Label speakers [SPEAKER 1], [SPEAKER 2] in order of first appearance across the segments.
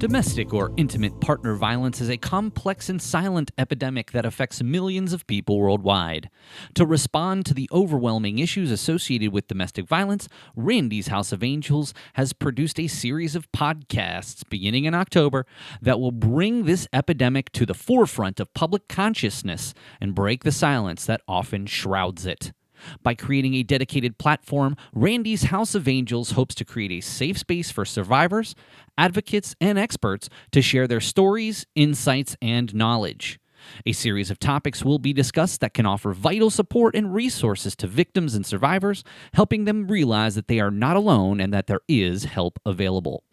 [SPEAKER 1] Domestic or intimate partner violence is a complex and silent epidemic that affects millions of people worldwide. To respond to the overwhelming issues associated with domestic violence, Randi's House of Angels has produced a series of podcasts beginning in October that will bring this epidemic to the forefront of public consciousness and break the silence that often shrouds it. By creating a dedicated platform, Randi's House of Angels hopes to create a safe space for survivors, advocates, and experts to share their stories, insights, and knowledge. A series of topics will be discussed that can offer vital support and resources to victims and survivors, helping them realize that they are not alone and that there is help available.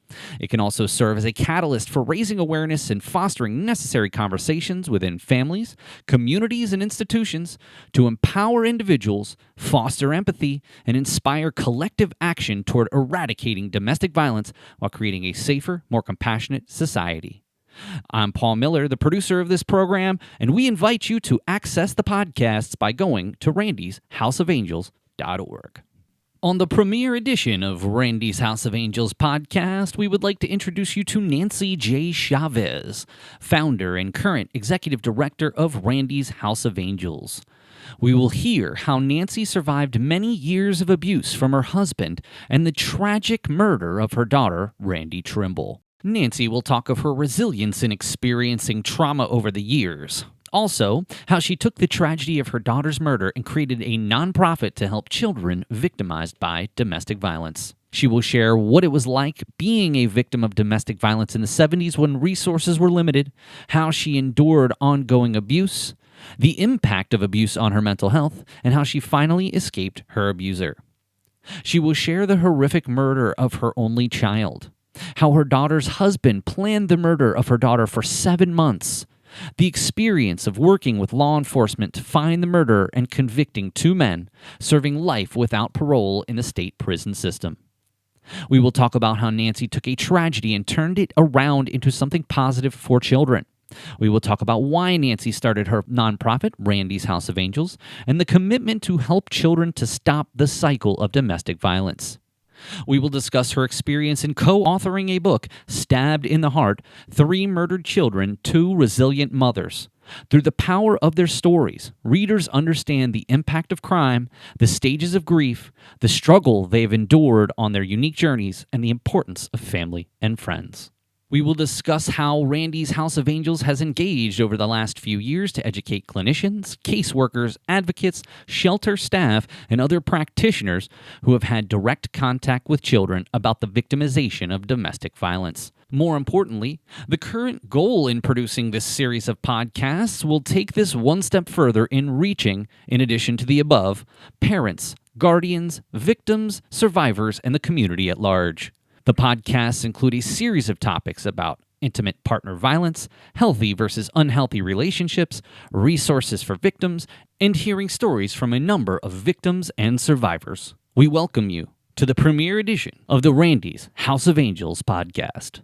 [SPEAKER 1] It can also serve as a catalyst for raising awareness and fostering necessary conversations within families, communities, and institutions to empower individuals, foster empathy, and inspire collective action toward eradicating domestic violence while creating a safer, more compassionate society. I'm Paul Miller, the producer of this program, and we invite you to access the podcasts by going to randishouseofangels.org. On the premiere edition of Randi's House of Angels podcast, we would like to introduce you to Nancy J. Chavez, founder and current Executive Director of Randi's House of Angels. We will hear how Nancy survived many years of abuse from her husband and the tragic murder of her daughter, Randi Trimble. Nancy will talk of her resilience in experiencing trauma over the years. Also, how she took the tragedy of her daughter's murder and created a nonprofit to help children victimized by domestic violence. She will share what it was like being a victim of domestic violence in the 70s when resources were limited, how she endured ongoing abuse, the impact of abuse on her mental health, and how she finally escaped her abuser. She will share the horrific murder of her only child, how her daughter's husband planned the murder of her daughter for 7 months, the experience of working with law enforcement to find the murderer and convicting 2 men, serving life without parole in the state prison system. We will talk about how Nancy took a tragedy and turned it around into something positive for children. We will talk about why Nancy started her nonprofit, Randi's House of Angels, and the commitment to help children to stop the cycle of domestic violence. We will discuss her experience in co-authoring a book, Stabbed in the Heart, 3 Murdered Children, 2 Resilient Mothers. Through the power of their stories, readers understand the impact of crime, the stages of grief, the struggle they have endured on their unique journeys, and the importance of family and friends. We will discuss how Randi's House of Angels has engaged over the last few years to educate clinicians, caseworkers, advocates, shelter staff, and other practitioners who have had direct contact with children about the victimization of domestic violence. More importantly, the current goal in producing this series of podcasts will take this one step further in reaching, in addition to the above, parents, guardians, victims, survivors, and the community at large. The podcasts include a series of topics about intimate partner violence, healthy versus unhealthy relationships, resources for victims, and hearing stories from a number of victims and survivors. We welcome you to the premiere edition of the Randi's House of Angels podcast.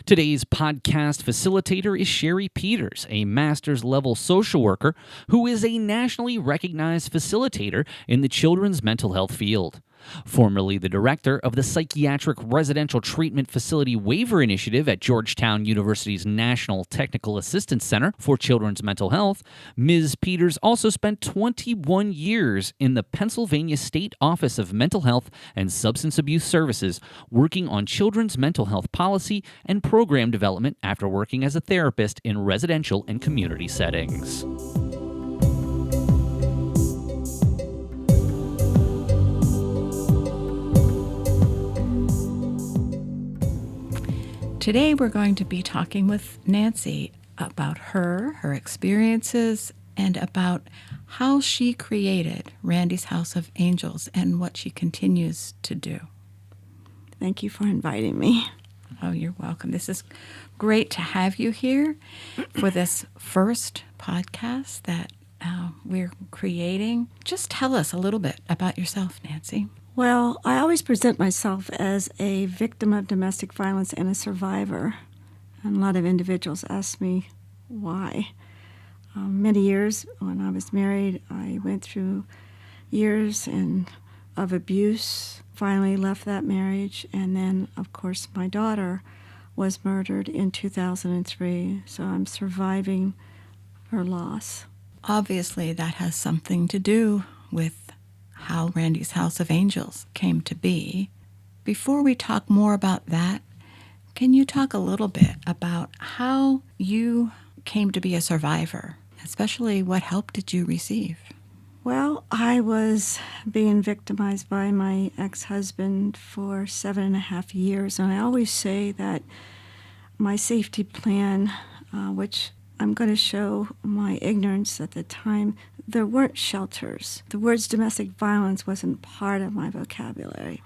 [SPEAKER 1] Today's podcast facilitator is Sherry Peters, a master's level social worker who is a nationally recognized facilitator in the children's mental health field. Formerly the director of the Psychiatric Residential Treatment Facility Waiver Initiative at Georgetown University's National Technical Assistance Center for Children's Mental Health, Ms. Peters also spent 21 years in the Pennsylvania State Office of Mental Health and Substance Abuse Services, working on children's mental health policy and program development after working as a therapist in residential and community settings.
[SPEAKER 2] Today we're going to be talking with Nancy about her experiences, and about how she created Randi's House of Angels and what she continues to do.
[SPEAKER 3] Thank you for inviting me.
[SPEAKER 2] Oh, you're welcome. This is great to have you here for this first podcast that we're creating. Just tell us a little bit about yourself, Nancy.
[SPEAKER 3] Well, I always present myself as a victim of domestic violence and a survivor. And a lot of individuals ask me why. Many years when I was married, I went through years of abuse, finally left that marriage. And then, of course, my daughter was murdered in 2003, so I'm surviving her loss.
[SPEAKER 2] Obviously, that has something to do with how Randy's House of Angels came to be. Before we talk more about that, can you talk a little bit about how you came to be a survivor, especially what help did you receive?
[SPEAKER 3] Well, I was being victimized by my ex-husband for 7.5 years, and I always say that my safety plan, which I'm going to show my ignorance at the time, there weren't shelters. The words domestic violence wasn't part of my vocabulary.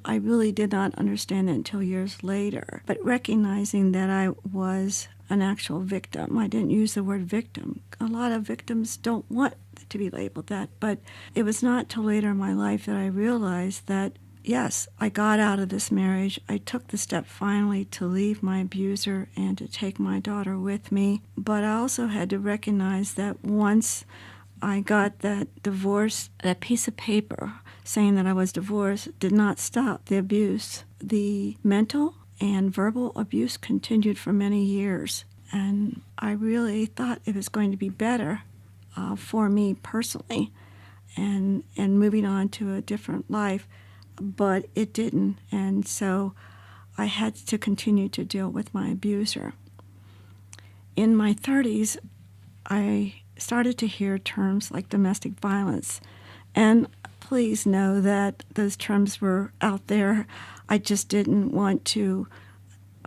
[SPEAKER 3] I really did not understand it until years later. But recognizing that I was an actual victim, I didn't use the word victim. A lot of victims don't want to be labeled that. But it was not till later in my life that I realized that, yes, I got out of this marriage. I took the step finally to leave my abuser and to take my daughter with me. But I also had to recognize that once I got that divorce, that piece of paper saying that I was divorced did not stop the abuse. The mental and verbal abuse continued for many years. And I really thought it was going to be better for me personally and moving on to a different life, but it didn't. And so I had to continue to deal with my abuser. In my 30s, I started to hear terms like domestic violence. And please know that those terms were out there. I just didn't want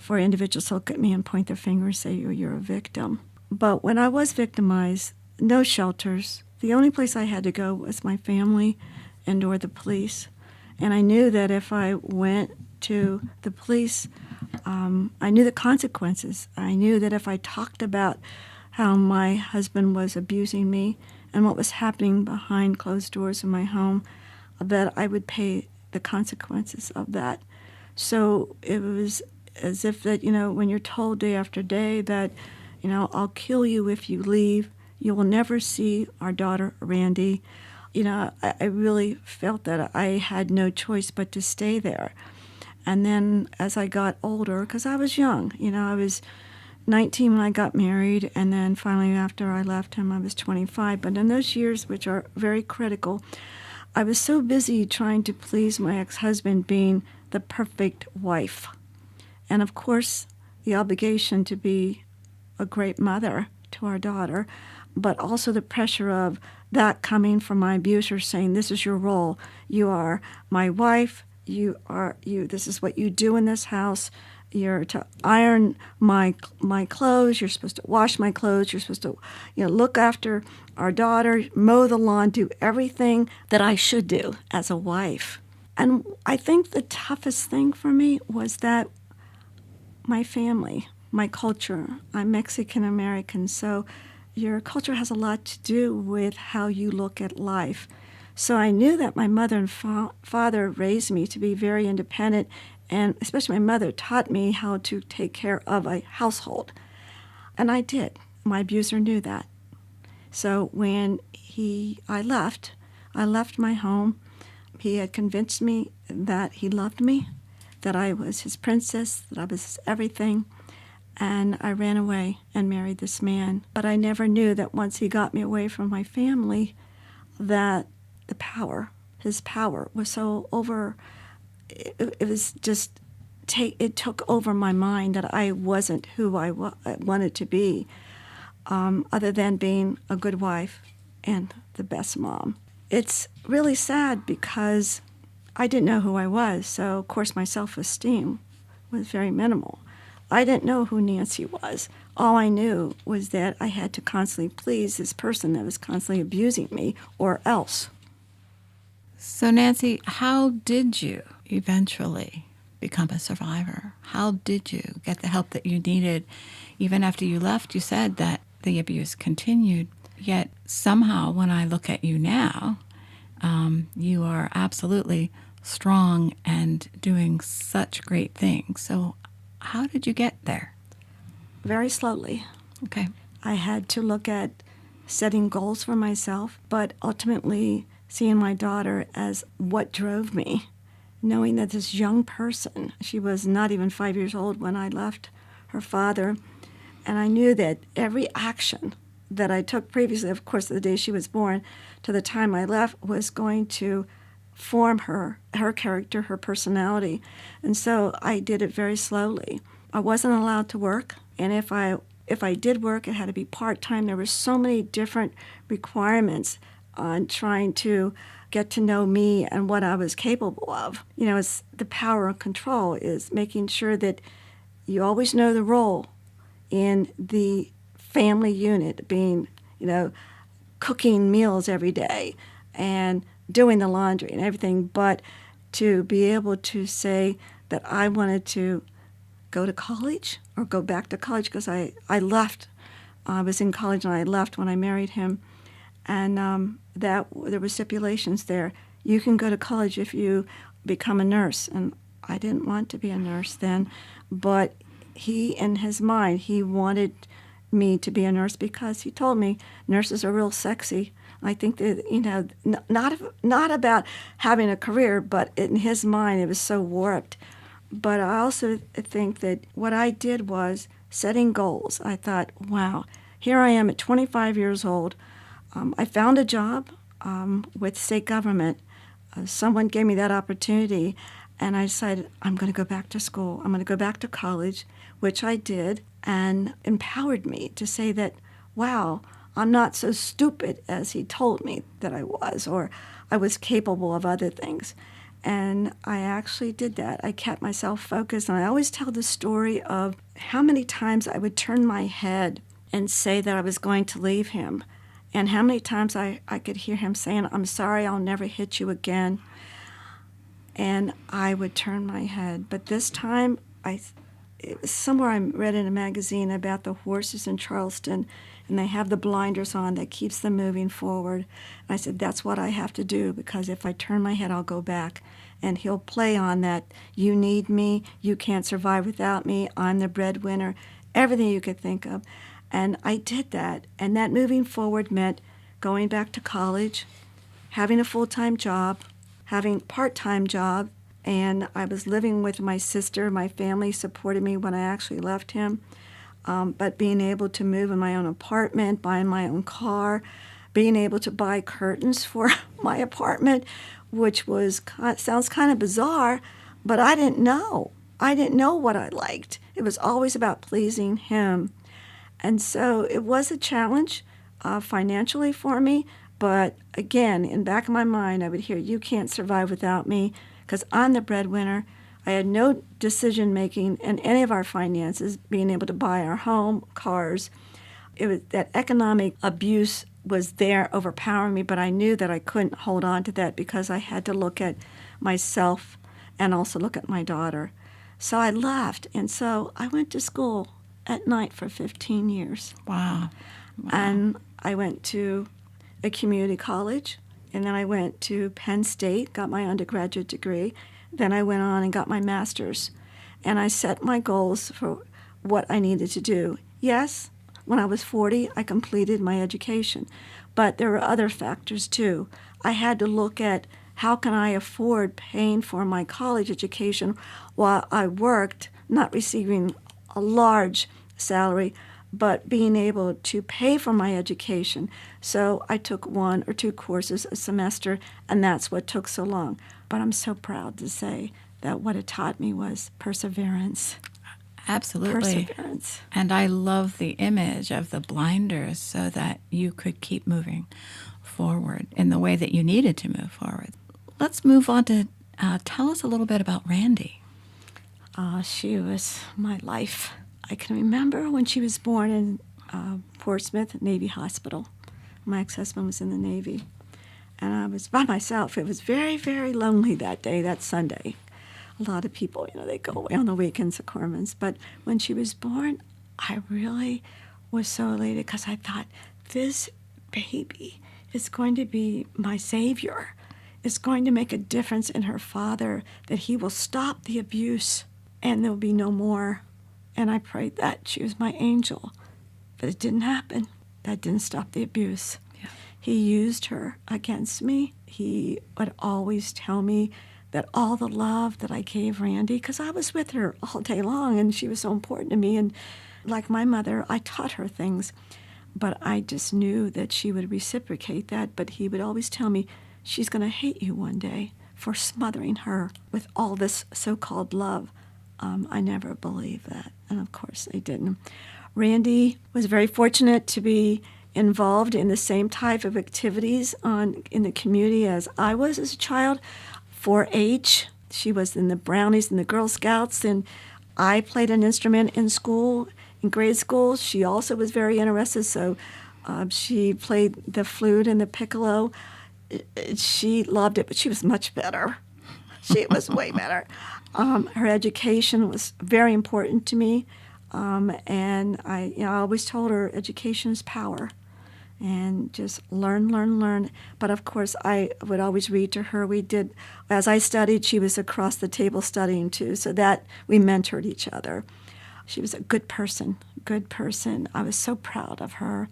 [SPEAKER 3] for individuals to look at me and point their finger and say, you're a victim. But when I was victimized, no shelters. The only place I had to go was my family and or the police. And I knew that if I went to the police, I knew the consequences. I knew that if I talked about how my husband was abusing me and what was happening behind closed doors in my home, that I would pay the consequences of that. So it was as if that, when you're told day after day that, I'll kill you if you leave, you will never see our daughter, Randi. I really felt that I had no choice but to stay there. And then as I got older, because I was young, I was 19 when I got married, and then finally after I left him, I was 25. But in those years, which are very critical, I was so busy trying to please my ex-husband, being the perfect wife. And of course, the obligation to be a great mother to our daughter, but also the pressure of that coming from my abuser saying, this is your role. You are my wife. This is what you do in this house. You're to iron my clothes. You're supposed to wash my clothes. You're supposed to, look after our daughter, mow the lawn, do everything that I should do as a wife. And I think the toughest thing for me was that my family, my culture, I'm Mexican American, so your culture has a lot to do with how you look at life. So I knew that my mother and father raised me to be very independent, and especially my mother taught me how to take care of a household. And I did. My abuser knew that. So when I left my home. He had convinced me that he loved me, that I was his princess, that I was his everything. And I ran away and married this man. But I never knew that once he got me away from my family, that his power was so over, it was just, it took over my mind that I wasn't who I wanted to be, other than being a good wife and the best mom. It's really sad because I didn't know who I was, so of course my self-esteem was very minimal. I didn't know who Nancy was. All I knew was that I had to constantly please this person that was constantly abusing me, or else.
[SPEAKER 2] So Nancy, how did you eventually become a survivor? How did you get the help that you needed? Even after you left, you said that the abuse continued. Yet somehow when I look at you now, you are absolutely strong and doing such great things. So how did you get there?
[SPEAKER 3] Very slowly.
[SPEAKER 2] Okay.
[SPEAKER 3] I had to look at setting goals for myself, but ultimately seeing my daughter as what drove me knowing that this young person, she was not even 5 years old when I left her father, and I knew that every action that I took previously, of course, the day she was born to the time I left, was going to form her character, her personality. And so I did it very slowly. I wasn't allowed to work, and if I did work, it had to be part-time. There were so many different requirements on trying to get to know me and what I was capable of. You know, it's the power of control is making sure that you always know the role in the family unit, being, you know, cooking meals every day and doing the laundry and everything, but to be able to say that I wanted to go to college or go back to college, because I left. I was in college and I left when I married him, and that there were stipulations there. You can go to college if you become a nurse, and I didn't want to be a nurse then, but he, in his mind, he wanted me to be a nurse because he told me nurses are real sexy. I think that, you know, not about having a career, but in his mind it was so warped. But I also think that what I did was setting goals. I thought, wow, here I am at 25 years old. I found a job with state government. Someone gave me that opportunity, and I decided I'm going to go back to school. I'm going to go back to college, which I did, and empowered me to say that, wow, I'm not so stupid as he told me that I was, or I was capable of other things. And I actually did that. I kept myself focused, and I always tell the story of how many times I would turn my head and say that I was going to leave him, and how many times I could hear him saying, I'm sorry, I'll never hit you again. And I would turn my head. But this time, it was somewhere I read in a magazine about the horses in Charleston, and they have the blinders on that keeps them moving forward. And I said, that's what I have to do, because if I turn my head, I'll go back. And he'll play on that, you need me, you can't survive without me, I'm the breadwinner, everything you could think of. And I did that. And that moving forward meant going back to college, having a full-time job, having a part-time job, and I was living with my sister. My family supported me when I actually left him. But being able to move in my own apartment, buying my own car, being able to buy curtains for my apartment, which sounds kind of bizarre, but I didn't know. I didn't know what I liked. It was always about pleasing him. And so it was a challenge financially for me, but again, in the back of my mind, I would hear, you can't survive without me, because I'm the breadwinner. I had no decision-making in any of our finances, being able to buy our home, cars. It was that economic abuse was there overpowering me, but I knew that I couldn't hold on to that because I had to look at myself and also look at my daughter. So I left, and so I went to school at night for 15 years.
[SPEAKER 2] Wow.
[SPEAKER 3] And I went to a community college, and then I went to Penn State, got my undergraduate degree. Then I went on and got my master's. And I set my goals for what I needed to do. Yes, when I was 40, I completed my education. But there were other factors, too. I had to look at how can I afford paying for my college education while I worked, not receiving a large salary, but being able to pay for my education. So I took 1 or 2 courses a semester, and that's what took so long. But I'm so proud to say that what it taught me was perseverance.
[SPEAKER 2] Absolutely.
[SPEAKER 3] Perseverance.
[SPEAKER 2] And I love the image of the blinders so that you could keep moving forward in the way that you needed to move forward. Let's move on to tell us a little bit about Randi.
[SPEAKER 3] She was my life. I can remember when she was born in Portsmouth Navy Hospital. My ex-husband was in the Navy, and I was by myself. It was very, very lonely that day, that Sunday. A lot of people, they go away on the weekends to Cormans. But when she was born, I really was so elated because I thought, this baby is going to be my savior. It's going to make a difference in her father, that he will stop the abuse and there'll be no more. And I prayed that she was my angel. But it didn't happen. That didn't stop the abuse.
[SPEAKER 2] Yeah.
[SPEAKER 3] He used her against me. He would always tell me that all the love that I gave Randi, because I was with her all day long and she was so important to me. And like my mother, I taught her things, but I just knew that she would reciprocate that. But he would always tell me, she's going to hate you one day for smothering her with all this so-called love. I never believed that, and of course I didn't. Randi was very fortunate to be involved in the same type of activities in the community as I was as a child. 4-H, she was in the Brownies and the Girl Scouts, and I played an instrument in school, in grade school. She also was very interested, so she played the flute and the piccolo. She loved it, but she was much better. She was way better. Her education was very important to me, and I always told her education is power, and just learn. But of course, I would always read to her. We did, as I studied, she was across the table studying too, so that we mentored each other. She was a good person. I was so proud of her.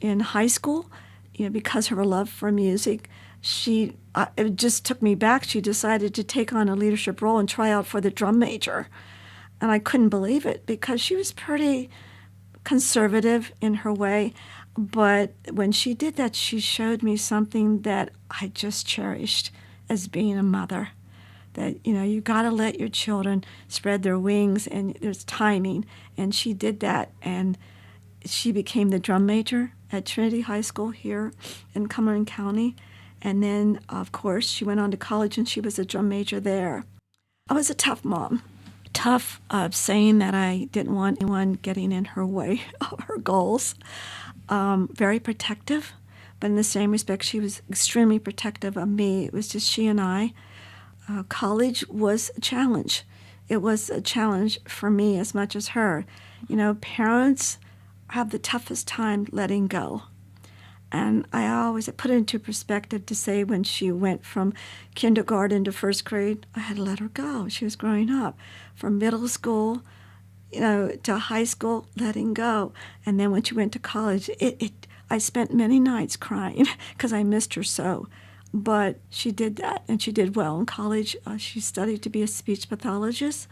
[SPEAKER 3] In high school, because of her love for music, it just took me back. She decided to take on a leadership role and try out for the drum major. And I couldn't believe it because she was pretty conservative in her way. But when she did that, she showed me something that I just cherished as being a mother. That, you got to let your children spread their wings, and there's timing. And she did that, and she became the drum major at Trinity High School here in Cumberland County. And then, of course, she went on to college, and she was a drum major there. I was a tough mom. Tough of saying that I didn't want anyone getting in her way of her goals. Very protective, but in the same respect, she was extremely protective of me. It was just she and I. College was a challenge. It was a challenge for me as much as her. Parents have the toughest time letting go. And I always put it into perspective to say when she went from kindergarten to first grade, I had to let her go. She was growing up. From middle school, to high school, letting go. And then when she went to college, I spent many nights crying because I missed her so. But she did that, and she did well in college. She studied to be a speech pathologist,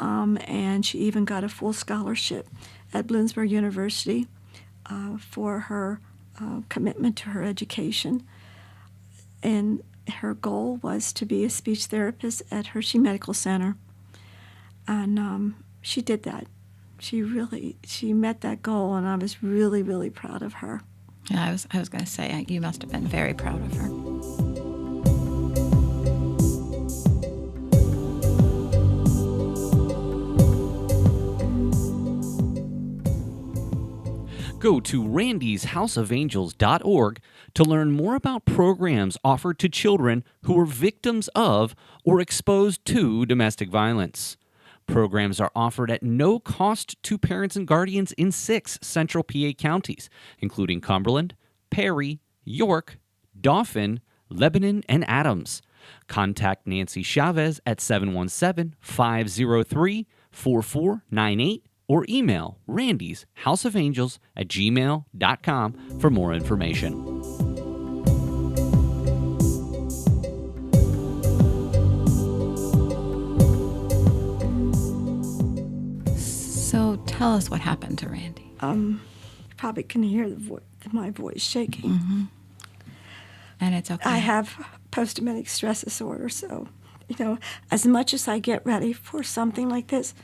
[SPEAKER 3] and she even got a full scholarship at Bloomsburg University for her commitment to her education. And her goal was to be a speech therapist at Hershey Medical Center. And she did that. She met that goal, and I was really, really proud of her.
[SPEAKER 2] Yeah, I was going to say, you must have been very proud of her.
[SPEAKER 1] Go to randishouseofangels.org to learn more about programs offered to children who are victims of or exposed to domestic violence. Programs are offered at no cost to parents and guardians in 6 central PA counties, including Cumberland, Perry, York, Dauphin, Lebanon, and Adams. Contact Nancy Chavez at 717-503-4498 or email randishouseofangels@gmail.com for more information.
[SPEAKER 2] So tell us what happened to Randi.
[SPEAKER 3] You probably can hear my voice shaking.
[SPEAKER 2] Mm-hmm. And it's okay.
[SPEAKER 3] I have post-traumatic stress disorder, so, as much as I get ready for something like this,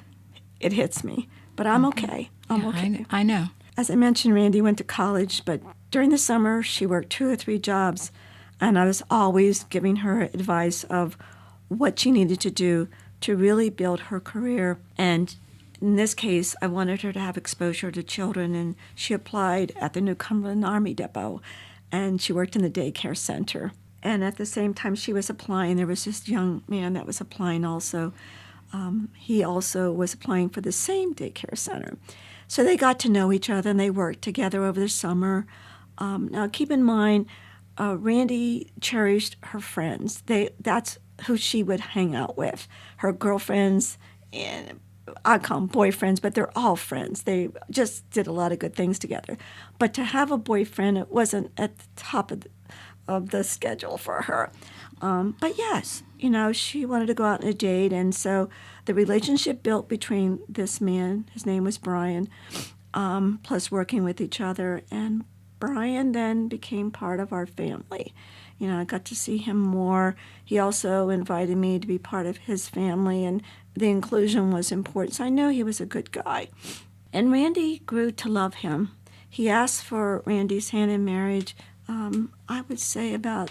[SPEAKER 3] it hits me. But I'm okay. I'm okay.
[SPEAKER 2] I know.
[SPEAKER 3] As I mentioned, Randi went to college, but during the summer, she worked 2 or 3 jobs, and I was always giving her advice of what she needed to do to really build her career. And in this case, I wanted her to have exposure to children, and she applied at the New Cumberland Army Depot, and she worked in the daycare center. And at the same time she was applying, there was this young man that was applying also. He also was applying for the same daycare center. So they got to know each other, and they worked together over the summer. Now, keep in mind, Randi cherished her friends. That's who she would hang out with, her girlfriends, and I call them boyfriends, but they're all friends. They just did a lot of good things together. But to have a boyfriend, it wasn't at the top of of the schedule for her. But yes, she wanted to go out on a date, and so the relationship built between this man, his name was Brian, plus working with each other, and Brian then became part of our family. I got to see him more. He also invited me to be part of his family, and the inclusion was important, so I knew he was a good guy. And Randi grew to love him. He asked for Randi's hand in marriage, I would say about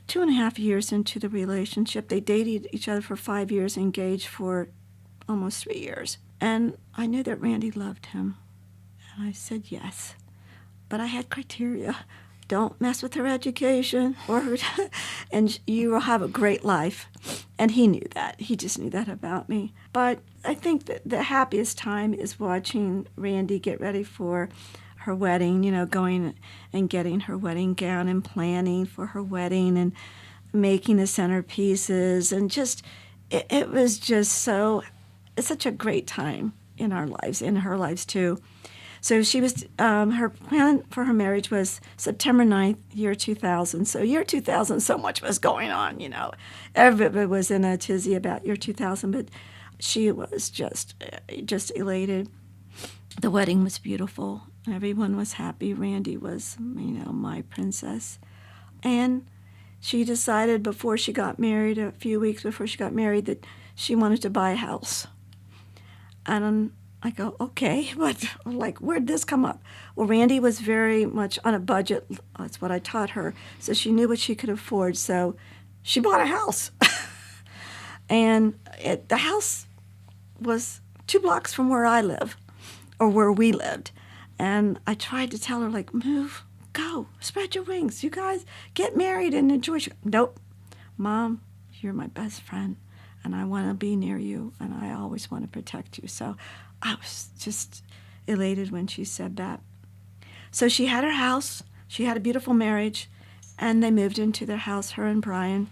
[SPEAKER 3] 2.5 years into the relationship. They dated each other for 5 years, engaged for almost 3 years. And I knew that Randi loved him. And I said yes. But I had criteria. Don't mess with her education, and you will have a great life. And he knew that. He just knew that about me. But I think that the happiest time is watching Randi get ready for her wedding, going and getting her wedding gown and planning for her wedding and making the centerpieces. And just, it was just such a great time in our lives, in her lives too. So she was, her plan for her marriage was September 9th, year 2000. So year 2000, so much was going on, Everybody was in a tizzy about year 2000, but she was just elated. The wedding was beautiful. Everyone was happy. Randi was, my princess. And she decided before she got married, a few weeks before she got married, that she wanted to buy a house. And I go, okay, but where'd this come up? Well, Randi was very much on a budget. That's what I taught her. So she knew what she could afford. So she bought a house. And the house was 2 blocks from where I live, or where we lived. And I tried to tell her, move, go, spread your wings. You guys get married and enjoy. Nope. Mom, you're my best friend, and I want to be near you, and I always want to protect you. So I was just elated when she said that. So she had her house. She had a beautiful marriage, and they moved into their house, her and Brian.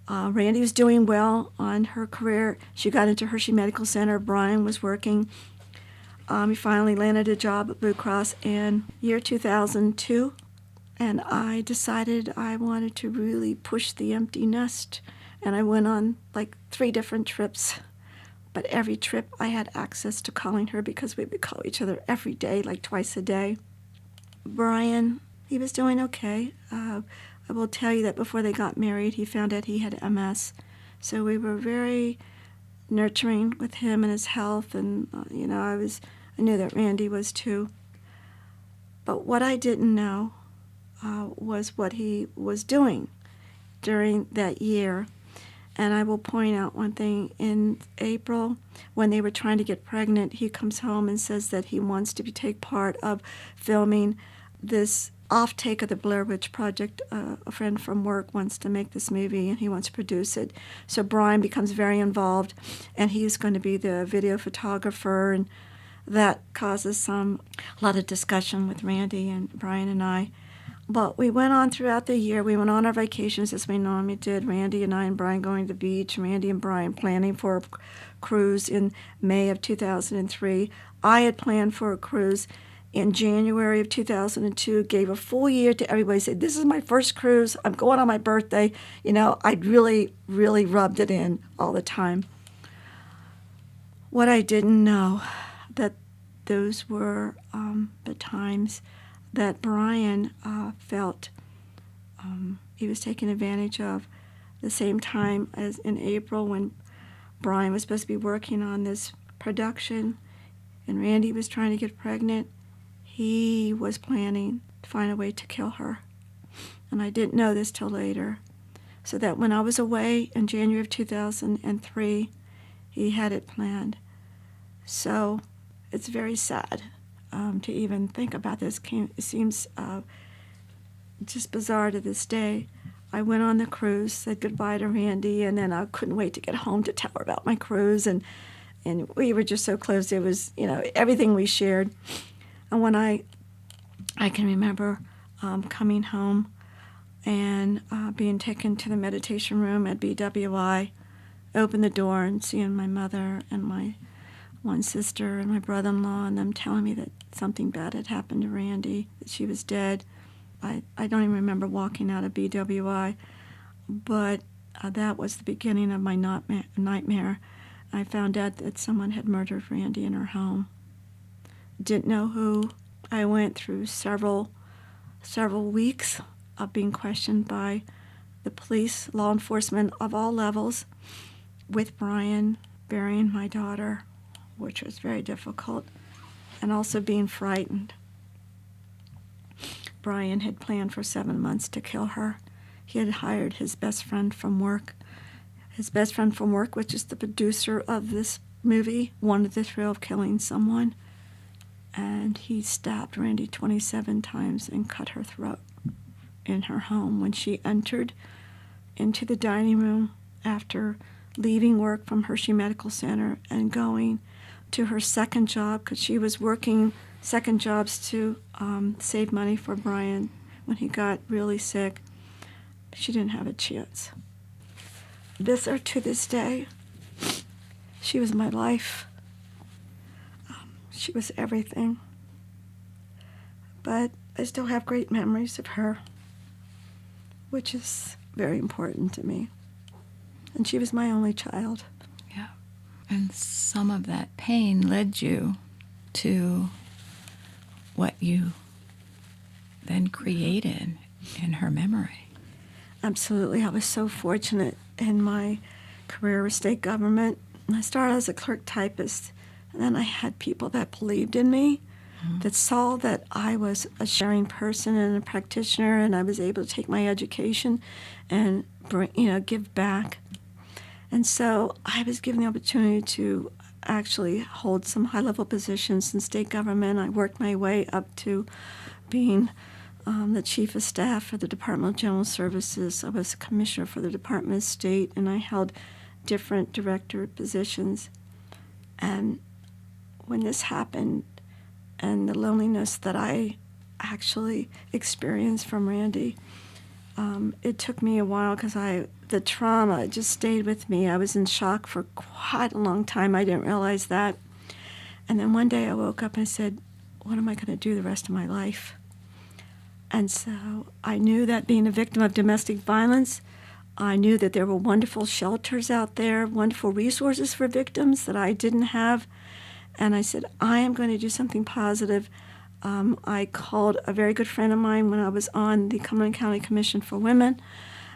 [SPEAKER 3] Randi was doing well on her career. She got into Hershey Medical Center. Brian was working. He finally landed a job at Blue Cross in year 2002, and I decided I wanted to really push the empty nest, and I went on 3 different trips. But every trip I had access to calling her because we would call each other every day, twice a day. Brian, he was doing okay. I will tell you that before they got married, he found out he had MS. So we were very nurturing with him and his health, and I knew that Randi was too. But what I didn't know was what he was doing during that year. And I will point out one thing. In April, when they were trying to get pregnant, he comes home and says that he wants to take part of filming this off-take of the Blair Witch Project. A friend from work wants to make this movie, and he wants to produce it. So Brian becomes very involved, and he's going to be the video photographer, and that causes a lot of discussion with Randi and Brian and I. But we went on throughout the year. We went on our vacations as we normally did. Randi and I and Brian going to the beach. Randi and Brian planning for a cruise in May of 2003. I had planned for a cruise in January of 2002. Gave a full year to everybody. Said, this is my first cruise. I'm going on my birthday. I really, really rubbed it in all the time. What I didn't know, that those were the times that Brian felt he was taken advantage of. The same time as in April when Brian was supposed to be working on this production and Randi was trying to get pregnant, he was planning to find a way to kill her. And I didn't know this till later. So that when I was away in January of 2003, he had it planned. So it's very sad to even think about this. It seems just bizarre to this day. I went on the cruise, said goodbye to Randi, and then I couldn't wait to get home to tell her about my cruise. And we were just so close. It was, everything we shared. And when I can remember coming home and being taken to the meditation room at BWI, opened the door and seeing my mother and my one sister and my brother-in-law, and them telling me that something bad had happened to Randi, that she was dead. I don't even remember walking out of BWI, but that was the beginning of my nightmare. I found out that someone had murdered Randi in her home. Didn't know who. I went through several weeks of being questioned by the police, law enforcement of all levels, with Brian burying my daughter, which was very difficult, and also being frightened. Brian had planned for 7 months to kill her. He had hired his best friend from work. His best friend from work, which is the producer of this movie, wanted the thrill of killing someone. And he stabbed Randi 27 times and cut her throat in her home when she entered into the dining room after leaving work from Hershey Medical Center and going to her second job, because she was working second jobs to save money for Brian when he got really sick. She didn't have a chance. To this day, she was my life. She was everything. But I still have great memories of her, which is very important to me. And she was my only child.
[SPEAKER 2] Yeah. And some of that pain led you to what you then created in her memory.
[SPEAKER 3] Absolutely. I was so fortunate in my career with state government. I started as a clerk typist, and then I had people that believed in me, that saw that I was a sharing person and a practitioner, and I was able to take my education and give back. And so I was given the opportunity to actually hold some high-level positions in state government. I worked my way up to being the chief of staff for the Department of General Services. I was a commissioner for the Department of State, and I held different director positions. And when this happened, and the loneliness that I actually experienced from Randi, it took me a while because the trauma just stayed with me. I was in shock for quite a long time. I didn't realize that. And then one day I woke up and I said, what am I going to do the rest of my life? And so I knew that being a victim of domestic violence, I knew that there were wonderful shelters out there, wonderful resources for victims that I didn't have. And I said, I am going to do something positive. I called a very good friend of mine when I was on the Cumberland County Commission for Women,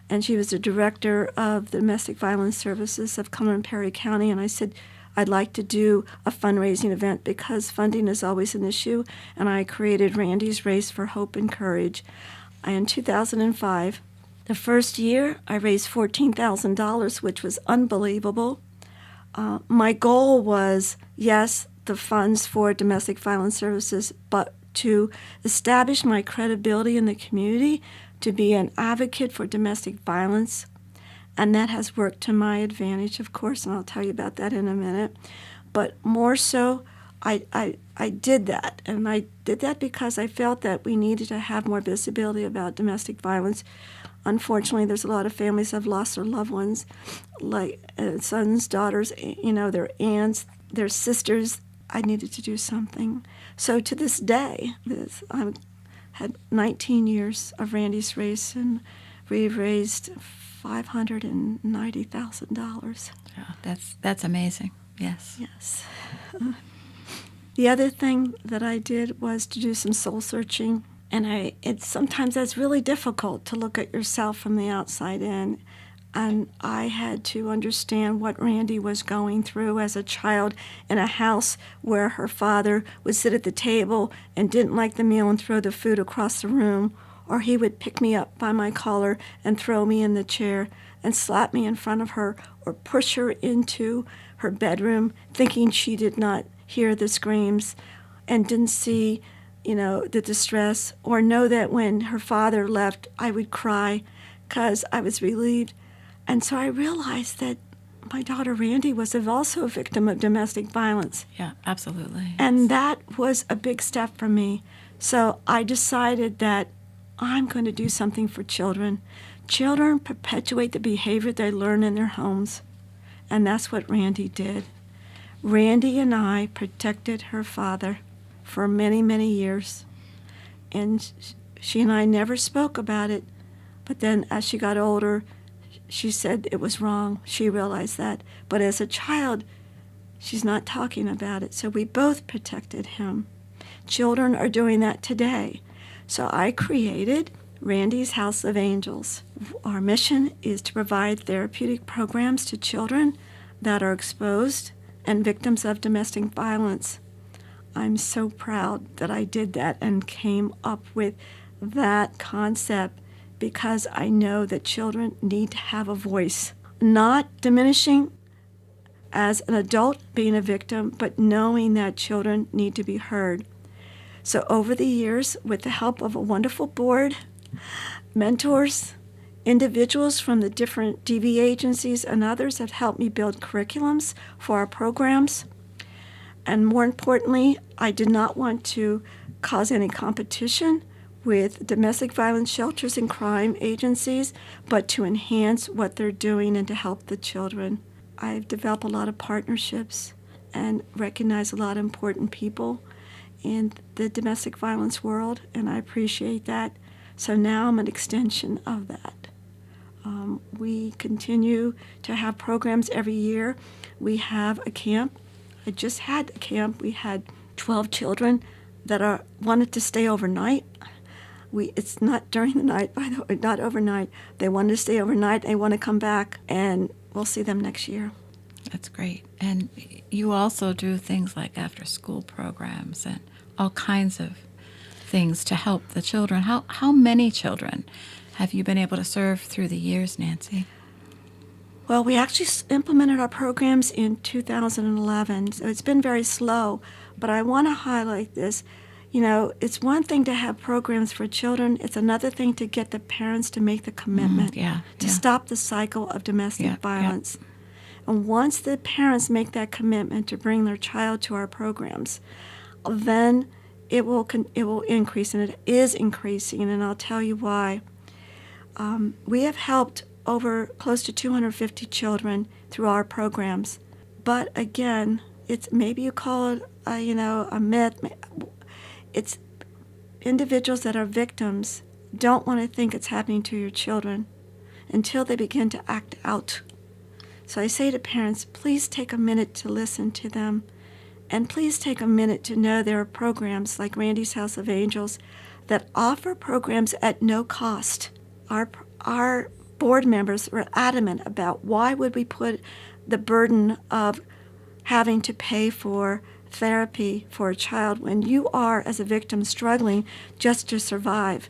[SPEAKER 3] and she was the director of the Domestic Violence Services of Cumberland Perry County, and I said, I'd like to do a fundraising event because funding is always an issue, and I created Randi's Race for Hope and Courage. In 2005, the first year, I raised $14,000, which was unbelievable. My goal was, yes, the funds for domestic violence services, but to establish my credibility in the community, to be an advocate for domestic violence. And that has worked to my advantage, of course, and I'll tell you about that in a minute. But more so, I did that. And I did that because I felt that we needed to have more visibility about domestic violence. Unfortunately, there's a lot of families that have lost their loved ones, like sons, daughters, their aunts, their sisters. I needed to do something. So to this day, I've had 19 years of Randi's Race, and we've raised $590,000.
[SPEAKER 2] Yeah, that's amazing. Yes.
[SPEAKER 3] Yes. The other thing that I did was to do some soul searching, and sometimes that's really difficult to look at yourself from the outside in. And I had to understand what Randi was going through as a child in a house where her father would sit at the table and didn't like the meal and throw the food across the room, or he would pick me up by my collar and throw me in the chair and slap me in front of her, or push her into her bedroom thinking she did not hear the screams and didn't see, the distress, or know that when her father left, I would cry because I was relieved. And so I realized that my daughter Randi was also a victim of domestic violence.
[SPEAKER 2] Yeah, absolutely.
[SPEAKER 3] And that was a big step for me. So I decided that I'm going to do something for children. Children perpetuate the behavior they learn in their homes. And that's what Randi did. Randi and I protected her father for many, many years. And she and I never spoke about it, but then as she got older, she said it was wrong. She realized that. But as a child, she's not talking about it. So we both protected him. Children are doing that today. So I created Randi's House of Angels. Our mission is to provide therapeutic programs to children that are exposed and victims of domestic violence. I'm so proud that I did that and came up with that concept because I know that children need to have a voice. Not diminishing as an adult being a victim, but knowing that children need to be heard. So over the years, with the help of a wonderful board, mentors, individuals from the different DV agencies and others have helped me build curriculums for our programs. And more importantly, I did not want to cause any competition with domestic violence shelters and crime agencies, but to enhance what they're doing and to help the children. I've developed a lot of partnerships and recognized a lot of important people in the domestic violence world, and I appreciate that. So now I'm an extension of that. We continue to have programs every year. We have a camp. I just had a camp. We had 12 children that wanted to stay overnight. It's not during the night, by the way, not overnight. They wanted to stay overnight. They want to come back, and we'll see them next year.
[SPEAKER 2] That's great. And you also do things like after-school programs and all kinds of things to help the children. How many children have you been able to serve through the years, Nancy?
[SPEAKER 3] Well, we actually implemented our programs in 2011, so it's been very slow, but I want to highlight this. You know, it's one thing to have programs for children. It's another thing to get the parents to make the commitment to stop the cycle of domestic violence. And once the parents make that commitment to bring their child to our programs, then it will increase, and it is increasing, and I'll tell you why. We have helped over close to 250 children through our programs. But again, it's maybe you call it a myth. It's individuals that are victims don't want to think it's happening to your children until they begin to act out. So I say to parents, please take a minute to listen to them, and please take a minute to know there are programs like Randi's House of Angels that offer programs at no cost. Our board members were adamant about why would we put the burden of having to pay for therapy for a child when you are, as a victim, struggling just to survive.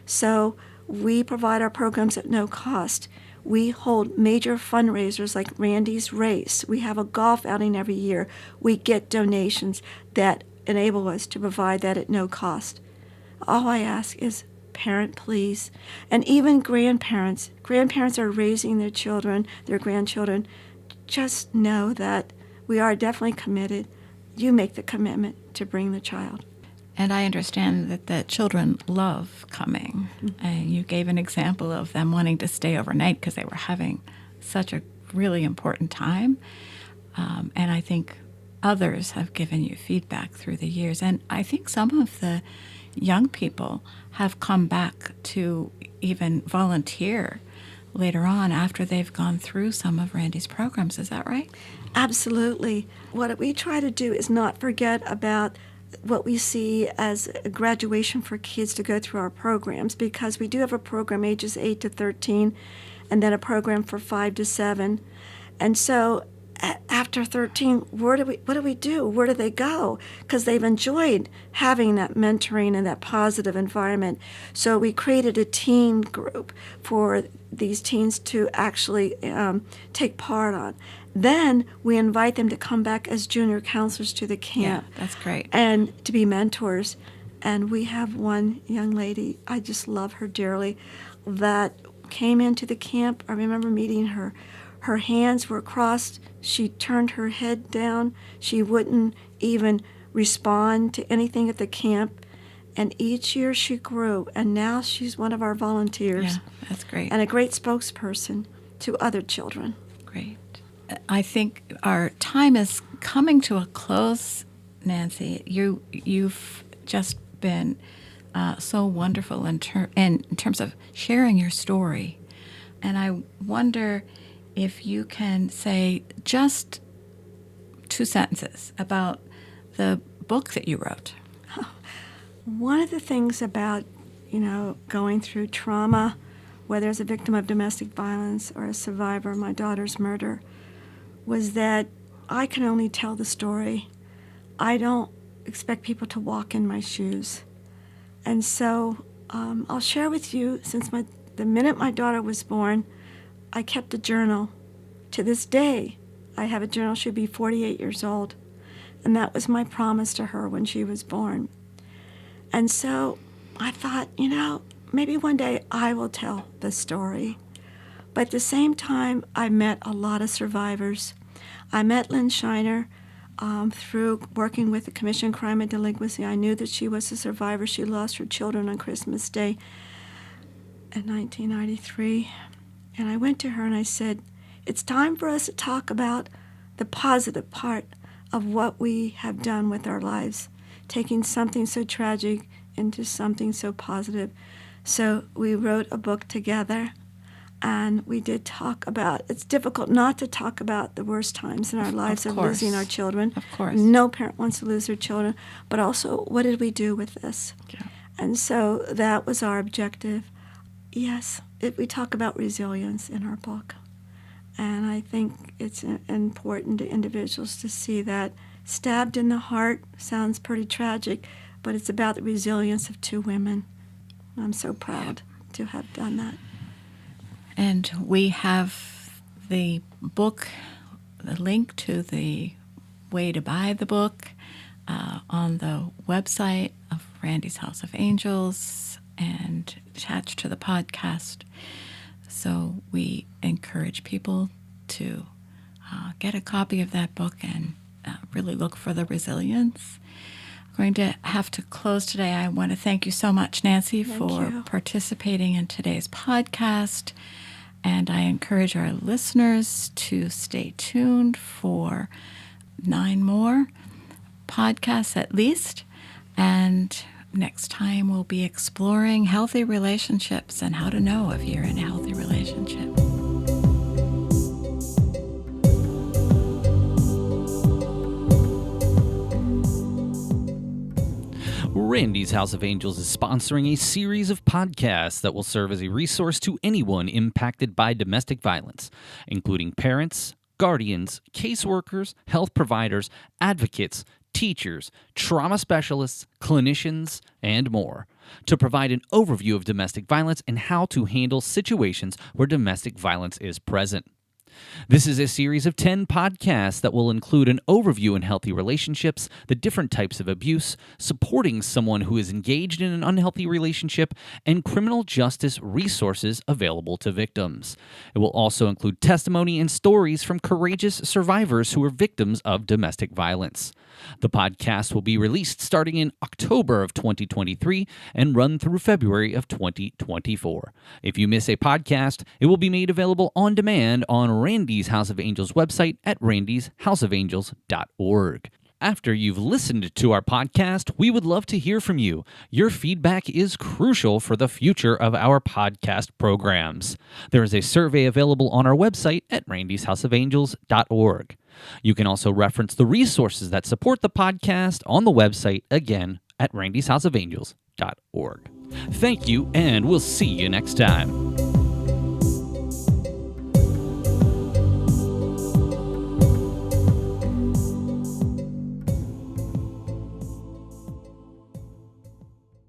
[SPEAKER 3] So we provide our programs at no cost. We hold major fundraisers like Randi's Race. We have a golf outing every year. We get donations that enable us to provide that at no cost. All I ask is, parent, please. And even grandparents are raising their children, their grandchildren. Just know that we are definitely committed. You make the commitment to bring the child.
[SPEAKER 2] And I understand that the children love coming. And you gave an example of them wanting to stay overnight because they were having such a really important time. And I think others have given you feedback through the years. And I think some of the young people have come back to even volunteer later on after they've gone through some of Randi's programs. Is that right?
[SPEAKER 3] Absolutely. What we try to do is not forget about what we see as a graduation for kids to go through our programs, because we do have a program ages 8 to 13 and then a program for 5 to 7. And so after 13, what do we do? Where do they go? Because they've enjoyed having that mentoring and that positive environment. So we created a teen group for these teens to actually take part on. Then we invite them to come back as junior counselors to the camp.
[SPEAKER 2] Yeah, that's great.
[SPEAKER 3] And to be mentors. And we have one young lady, I just love her dearly, that came into the camp. I remember meeting her. Her hands were crossed. She turned her head down. She wouldn't even respond to anything at the camp. And each year she grew, and now she's one of our volunteers.
[SPEAKER 2] Yeah, that's great.
[SPEAKER 3] And a great spokesperson to other children.
[SPEAKER 2] Great. I think our time is coming to a close, Nancy. You've just been so wonderful in terms of sharing your story. And I wonder if you can say just 2 sentences about the book that you wrote.
[SPEAKER 3] One of the things about, going through trauma, whether as a victim of domestic violence or a survivor of my daughter's murder, was that I can only tell the story. I don't expect people to walk in my shoes. And so I'll share with you, since the minute my daughter was born, I kept a journal. To this day, I have a journal. She'll be 48 years old. And that was my promise to her when she was born. And so I thought, maybe one day I will tell the story. But at the same time, I met a lot of survivors. I met Lynn Shiner through working with the Commission on Crime and Delinquency. I knew that she was a survivor. She lost her children on Christmas Day in 1993. And I went to her and I said, it's time for us to talk about the positive part of what we have done with our lives, taking something so tragic into something so positive. So we wrote a book together, and we did talk about, it's difficult not to talk about the worst times in our lives of losing our children.
[SPEAKER 2] Of course.
[SPEAKER 3] No parent wants to lose their children, but also, what did we do with this?
[SPEAKER 2] Yeah.
[SPEAKER 3] And so that was our objective. Yes, we talk about resilience in our book. And I think it's important to individuals to see that stabbed in the heart sounds pretty tragic, but it's about the resilience of 2 women. I'm so proud to have done that.
[SPEAKER 2] And we have the book, the link to the way to buy the book on the website of Randi's House of Angels and attached to the podcast. So we encourage people to get a copy of that book and really look for the resilience. I'm going to have to close today. I want to thank you so much, Nancy, for participating in today's podcast. And I encourage our listeners to stay tuned for 9 more podcasts at least. And next time we'll be exploring healthy relationships and how to know if you're in a healthy relationship.
[SPEAKER 1] Randi's House of Angels is sponsoring a series of podcasts that will serve as a resource to anyone impacted by domestic violence, including parents, guardians, caseworkers, health providers, advocates, teachers, trauma specialists, clinicians, and more, to provide an overview of domestic violence and how to handle situations where domestic violence is present. This is a series of 10 podcasts that will include an overview in healthy relationships, the different types of abuse, supporting someone who is engaged in an unhealthy relationship, and criminal justice resources available to victims. It will also include testimony and stories from courageous survivors who are victims of domestic violence. The podcast will be released starting in October of 2023 and run through February of 2024. If you miss a podcast, it will be made available on demand on Randi's House of Angels website at randishouseofangels.org. After you've listened to our podcast, we would love to hear from you. Your feedback is crucial for the future of our podcast programs. There is a survey available on our website at randishouseofangels.org. You can also reference the resources that support the podcast on the website, again, at randishouseofangels.org. Thank you, and we'll see you next time.